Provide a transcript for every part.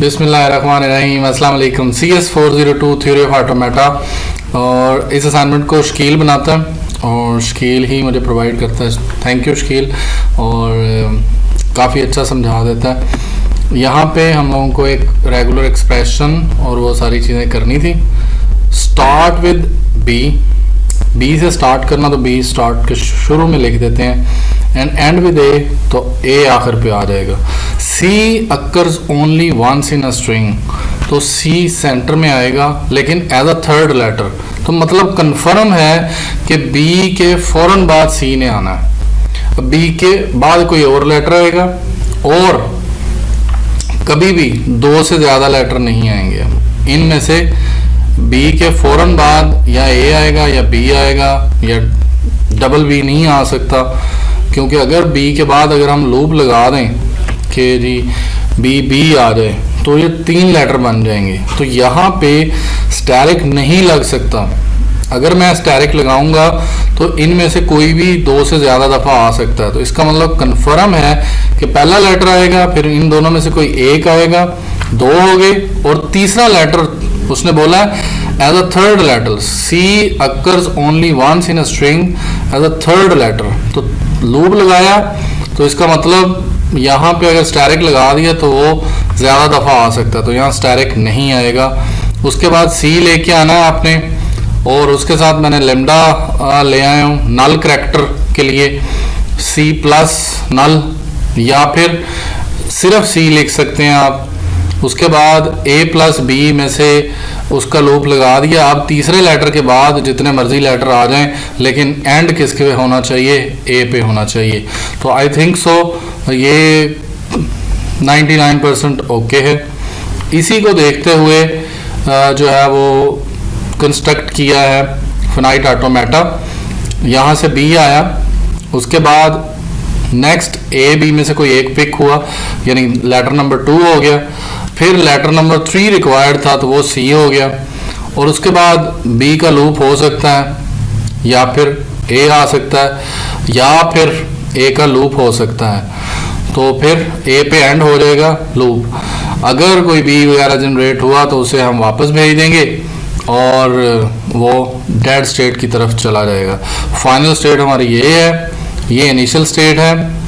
बिस्मिल्लाहिर्रहमानिर्रहीम। अस्सलाम वालेकुम। CS 402 थ्योरी ऑफ ऑटोमेटा, और इस असाइनमेंट को शकील बनाता है और शकील ही मुझे प्रोवाइड करता है। थैंक यू शकील, और काफ़ी अच्छा समझा देता है। यहाँ पे हम लोगों को एक रेगुलर एक्सप्रेशन और वो सारी चीज़ें करनी थी। स्टार्ट विद बी से स्टार्ट करना, तो बी स्टार्ट के शुरू में लिख देते हैं, एंड विद ए, तो ए आखिर पे आ जाएगा। C occurs only once in a string, तो सी सेंटर में आएगा लेकिन एज अ थर्ड लेटर, तो मतलब कंफर्म है कि बी के फौरन बाद सी ने आना है। बी के बाद कोई और लेटर आएगा, और कभी भी दो से ज़्यादा लेटर नहीं आएंगे। इनमें से बी के फौरन बाद या ए आएगा या बी आएगा, या डबल बी नहीं आ सकता, क्योंकि अगर बी के बाद अगर हम लूप लगा दें कि जी बी आ जाए तो ये तीन लेटर बन जाएंगे। तो यहाँ पे स्टैरिक नहीं लग सकता। अगर मैं स्टैरिक लगाऊंगा तो इनमें से कोई भी दो से ज़्यादा दफ़ा आ सकता है। तो इसका मतलब कंफर्म है कि पहला लेटर आएगा, फिर इन दोनों में से कोई एक आएगा, दो हो गए, और तीसरा लेटर उसने बोला as a third letter. C occurs only once in a string as a third letter. तो लूप लगाया तो इसका मतलब यहाँ पे अगर स्टैरिक लगा दिया तो वो ज़्यादा दफ़ा आ सकता है, तो यहाँ स्टैरिक नहीं आएगा। उसके बाद सी लेके आना है आपने, और उसके साथ मैंने लेमडा ले आया हूँ नल करैक्टर के लिए, सी प्लस नल, या फिर सिर्फ सी लिख सकते हैं आप। उसके बाद ए प्लस बी में से उसका लूप लगा दिया। अब तीसरे लेटर के बाद जितने मर्जी लेटर आ जाएं, लेकिन एंड किसके पे होना चाहिए? ए पे होना चाहिए। तो आई थिंक सो ये 99% ओके है। इसी को देखते हुए जो है वो कंस्ट्रक्ट किया है फिनाइट ऑटोमेटा। यहाँ से बी आया, उसके बाद नेक्स्ट ए बी में से कोई एक पिक हुआ, यानी लेटर नंबर 2 हो गया। फिर लेटर नंबर 3 रिक्वायर्ड था तो वो सी हो गया, और उसके बाद बी का लूप हो सकता है, या फिर ए आ सकता है, या फिर ए का लूप हो सकता है। तो फिर ए पे एंड हो जाएगा लूप। अगर कोई बी वगैरह जनरेट हुआ तो उसे हम वापस भेज देंगे और वो डेड स्टेट की तरफ चला जाएगा। फाइनल स्टेट हमारी ये है, ये इनिशियल स्टेट है।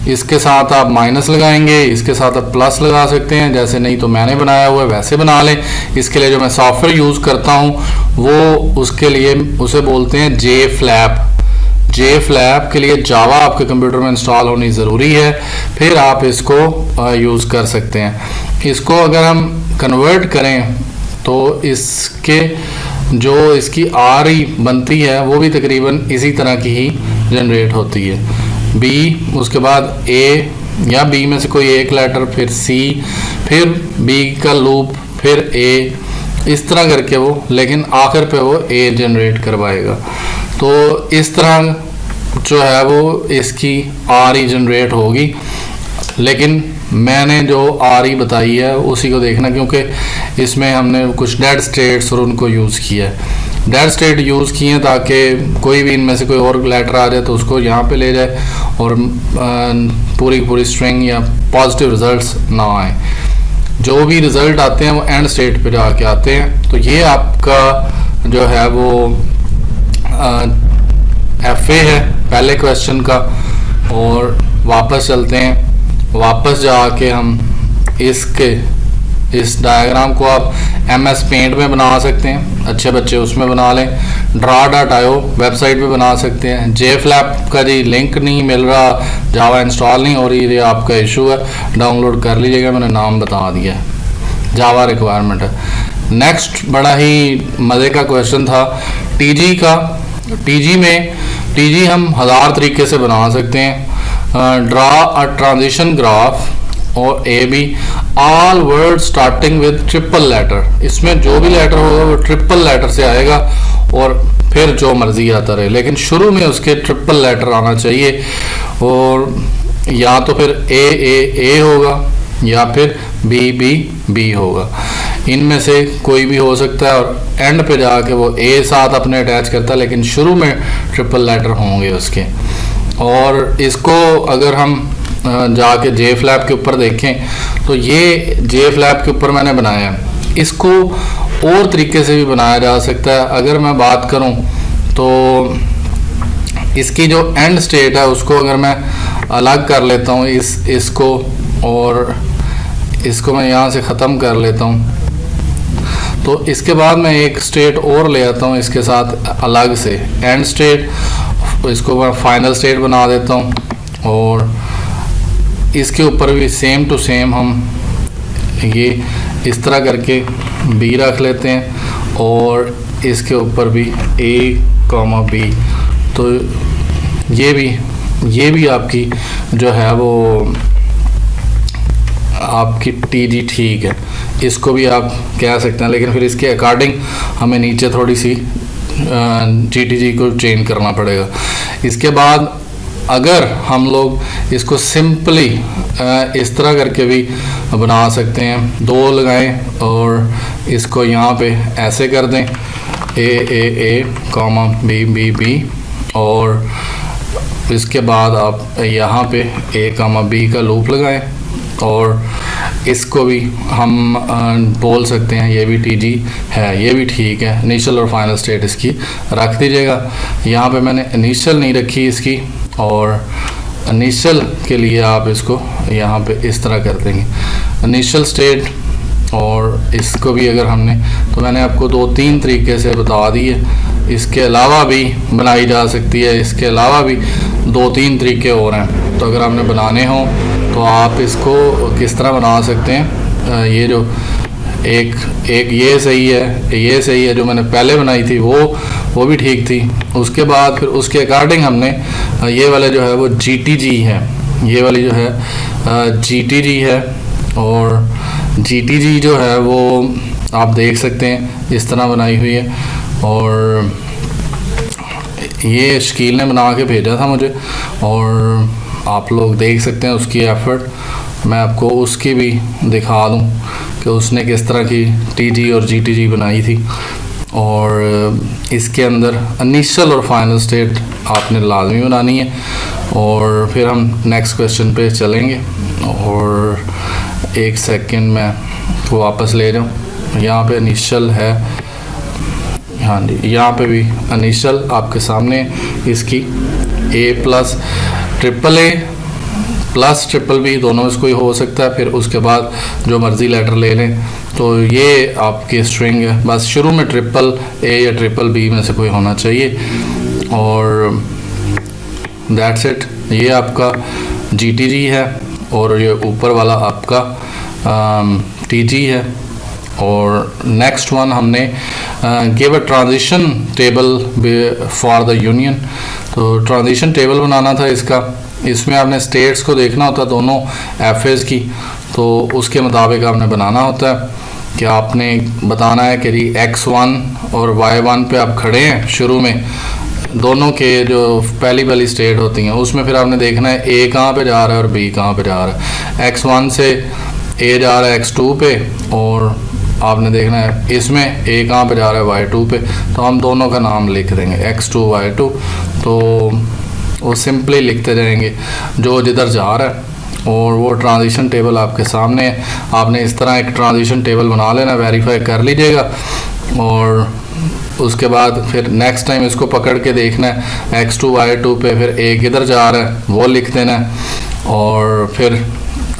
इसके साथ आप माइनस लगाएंगे, इसके साथ आप प्लस लगा सकते हैं, जैसे नहीं तो मैंने बनाया हुआ है वैसे बना लें। इसके लिए जो मैं सॉफ्टवेयर यूज़ करता हूँ वो उसके लिए उसे बोलते हैं जे फ्लैप। जे फ्लैप के लिए जावा आपके कंप्यूटर में इंस्टॉल होनी ज़रूरी है, फिर आप इसको यूज़ कर सकते हैं। इसको अगर हम कन्वर्ट करें तो इसके जो इसकी आर बनती है वो भी तकरीबन इसी तरह की ही जनरेट होती है। बी, उसके बाद ए या बी में से कोई एक लेटर, फिर सी, फिर बी का लूप, फिर ए, इस तरह करके वो, लेकिन आखिर पे वो ए जनरेट करवाएगा। तो इस तरह जो है वो इसकी आर ई जनरेट होगी, लेकिन मैंने जो आर ई बताई है उसी को देखना, क्योंकि इसमें हमने कुछ डेड स्टेट्स और उनको यूज़ किया है। डेड स्टेट यूज़ किए हैं ताकि कोई भी इनमें से कोई और लेटर आ जाए तो उसको यहाँ पे ले जाए और पूरी स्ट्रिंग या पॉजिटिव रिजल्ट्स ना आए। जो भी रिज़ल्ट आते हैं वो एंड स्टेट पे जाके आते हैं। तो ये आपका जो है वो FA है पहले क्वेश्चन का। और वापस चलते हैं, वापस जाके हम इस डायग्राम को आप MS पेंट में बना सकते हैं, अच्छे बच्चे उसमें बना लें। draw.io वेबसाइट पे बना सकते हैं। JFlap का जी लिंक नहीं मिल रहा, जावा इंस्टॉल नहीं हो रही, ये आपका इशू है, डाउनलोड कर लीजिएगा, मैंने नाम बता दिया है, जावा रिक्वायरमेंट है। नेक्स्ट बड़ा ही मज़े का क्वेश्चन था TG का। TG हम 1000 तरीके से बना सकते हैं। ड्रा अ ट्रांजिशन ग्राफ, और A B all word starting with triple letter. इसमें जो भी लेटर होगा वो ट्रिपल लेटर से आएगा, और फिर जो मर्जी आता रहे, लेकिन शुरू में उसके ट्रिपल लेटर आना चाहिए। और या तो फिर ए होगा, या फिर बी होगा, इनमें से कोई भी हो सकता है। और एंड पे जाके वो ए साथ अपने अटैच करता है, लेकिन शुरू में ट्रिपल लेटर होंगे उसके। और इसको अगर हम जाके जे फ्लैप के ऊपर देखें तो ये जे फ्लैप के ऊपर मैंने बनाया है। इसको और तरीके से भी बनाया जा सकता है। अगर मैं बात करूं तो इसकी जो एंड स्टेट है उसको अगर मैं अलग कर लेता हूं, इसको और इसको मैं यहाँ से ख़त्म कर लेता हूँ, तो इसके बाद मैं एक स्टेट और ले आता हूँ इसके साथ अलग से एंड स्टेट, इसको मैं फाइनल स्टेट बना देता हूँ। और इसके ऊपर भी सेम टू सेम हम ये इस तरह करके बी रख लेते हैं और इसके ऊपर भी ए कॉमा बी। तो ये भी आपकी जो है वो आपकी टी जी ठीक है, इसको भी आप कह सकते हैं, लेकिन फिर इसके अकॉर्डिंग हमें नीचे थोड़ी सी जी टी जी को चेंज करना पड़ेगा। इसके बाद अगर हम लोग इसको सिंपली इस तरह करके भी बना सकते हैं, दो लगाएं और इसको यहाँ पे ऐसे कर दें ए कॉमा बी बी बी, और इसके बाद आप यहाँ पे ए कॉमा बी का लूप लगाएं और इसको भी हम बोल सकते हैं ये भी टी जी है, ये भी ठीक है। इनिशियल और फाइनल स्टेट इसकी रख दीजिएगा। यहाँ पे मैंने इनिशियल नहीं रखी इसकी, और इनिशियल के लिए आप इसको यहाँ पे इस तरह कर देंगे इनिशियल स्टेट, और इसको भी अगर हमने, तो मैंने आपको 2-3 तरीके से बता दिए, इसके अलावा भी बनाई जा सकती है, इसके अलावा भी 2-3 तरीके और हैं। तो अगर आपने बनाने हों तो आप इसको किस तरह बना सकते हैं, ये जो एक ये सही है जो मैंने पहले बनाई थी वो भी ठीक थी। उसके बाद फिर उसके अकॉर्डिंग हमने ये वाले जो है वो GTG है, ये वाली जो है GTG है, और GTG जो है वो आप देख सकते हैं इस तरह बनाई हुई है। और ये शकील ने बना के भेजा था मुझे, और आप लोग देख सकते हैं उसकी एफर्ट। मैं आपको उसकी भी दिखा दूं कि उसने किस तरह की टीजी और जीटीजी बनाई थी। और इसके अंदर इनिशियल और फाइनल स्टेट आपने लाजमी बनानी है। और फिर हम नेक्स्ट क्वेश्चन पे चलेंगे। और एक सेकंड में वापस ले जाऊँ, यहाँ पे इनिशियल है, हाँ जी, यहाँ पे भी इनिशियल आपके सामने इसकी A plus triple A plus triple B, दोनों में से कोई हो सकता है। फिर उसके बाद जो मर्ज़ी लेटर ले लें। तो ये आपकी स्ट्रिंग है, बस शुरू में ट्रिपल ए या ट्रिपल बी में से कोई होना चाहिए। और दैट्स इट, ये आपका जीटीजी है और ये ऊपर वाला आपका टीजी है। और नेक्स्ट वन हमने give a transition table for the union. तो ट्रांजिशन टेबल बनाना था इसका। इसमें आपने स्टेट्स को देखना होता है, दोनों एफएज की, तो उसके मुताबिक आपने बनाना होता है कि आपने बताना है कि जी x1 और y1 पे आप खड़े हैं शुरू में, दोनों के जो पहली स्टेट होती हैं उसमें फिर आपने देखना है a कहाँ पे जा रहा है और b कहाँ पे जा रहा है। x1 से a जा रहा है x2 पे, और आपने देखना है इसमें a कहाँ पे जा रहा है y2 पे। तो हम दोनों का नाम लिख देंगे x2 y2, तो वो सिंपली लिखते जाएंगे जो जिधर जा रहा है। और वो ट्रांजिशन टेबल आपके सामने है। आपने इस तरह एक ट्रांजिशन टेबल बना लेना, वेरीफाई कर लीजिएगा। और उसके बाद फिर नेक्स्ट टाइम इसको पकड़ के देखना है x2 y2 पे फिर a किधर जा रहा है वो लिख देना है। और फिर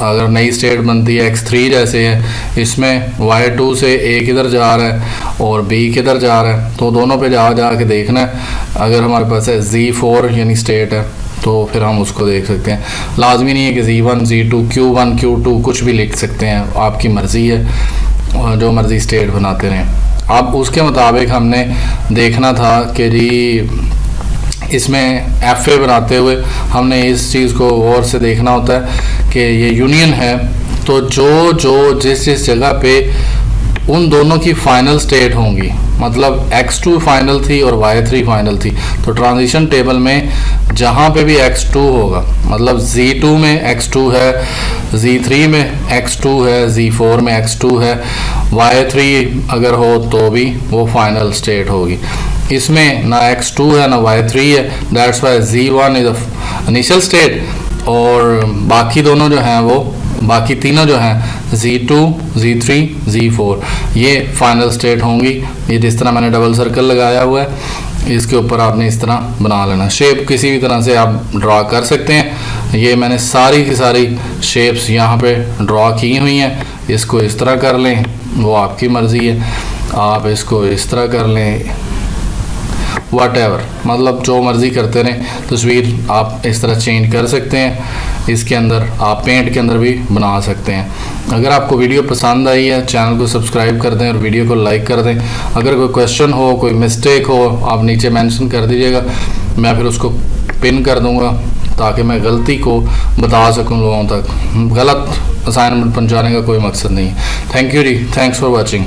अगर नई स्टेट बनती है x3 जैसे है, इसमें y2 से a किधर जा रहा है और b किधर जा रहा है, तो दोनों पे जा के देखना है। अगर हमारे पास है z4 यानी स्टेट है तो फिर हम उसको देख सकते हैं। लाजमी नहीं है कि z1 z2 q1 q2 कुछ भी लिख सकते हैं, आपकी मर्ज़ी है, जो मर्ज़ी स्टेट बनाते रहें। अब उसके मुताबिक हमने देखना था कि जी इसमें FA बनाते हुए हमने इस चीज़ को गौर से देखना होता है कि ये यूनियन है, तो जो जिस जगह पे उन दोनों की फाइनल स्टेट होंगी, मतलब x2 फाइनल थी और y3 फाइनल थी, तो ट्रांजिशन टेबल में जहाँ पे भी x2 होगा, मतलब z2 में x2 है, z3 में x2 है, z4 में x2 है, y3 अगर हो तो भी वो फाइनल स्टेट होगी। इसमें ना x2 है ना y3 है, that's why z1 is initial state और बाकी दोनों जो हैं वो बाकी तीनों जो हैं Z2, Z3, Z4 ये फाइनल स्टेट होंगी। ये जिस तरह मैंने डबल सर्कल लगाया हुआ है इसके ऊपर आपने इस तरह बना लेना। शेप किसी भी तरह से आप ड्रा कर सकते हैं। ये मैंने सारी की सारी शेप्स यहाँ पे ड्रा की हुई हैं। इसको इस तरह कर लें, वो आपकी मर्ज़ी है, आप इसको इस तरह कर लें, वॉटेवर, मतलब जो मर्ज़ी करते रहें। तस्वीर आप इस तरह चेंज कर सकते हैं। इसके अंदर आप पेंट के अंदर भी बना सकते हैं। अगर आपको वीडियो पसंद आई है चैनल को सब्सक्राइब कर दें और वीडियो को लाइक कर दें। अगर कोई क्वेश्चन हो, कोई मिस्टेक हो, आप नीचे मेंशन कर दीजिएगा, मैं फिर उसको पिन कर दूंगा ताकि मैं गलती को बता सकूं लोगों तक। गलत असाइनमेंट पहुंचाने का कोई मकसद नहीं। Thank you ji, thanks for watching.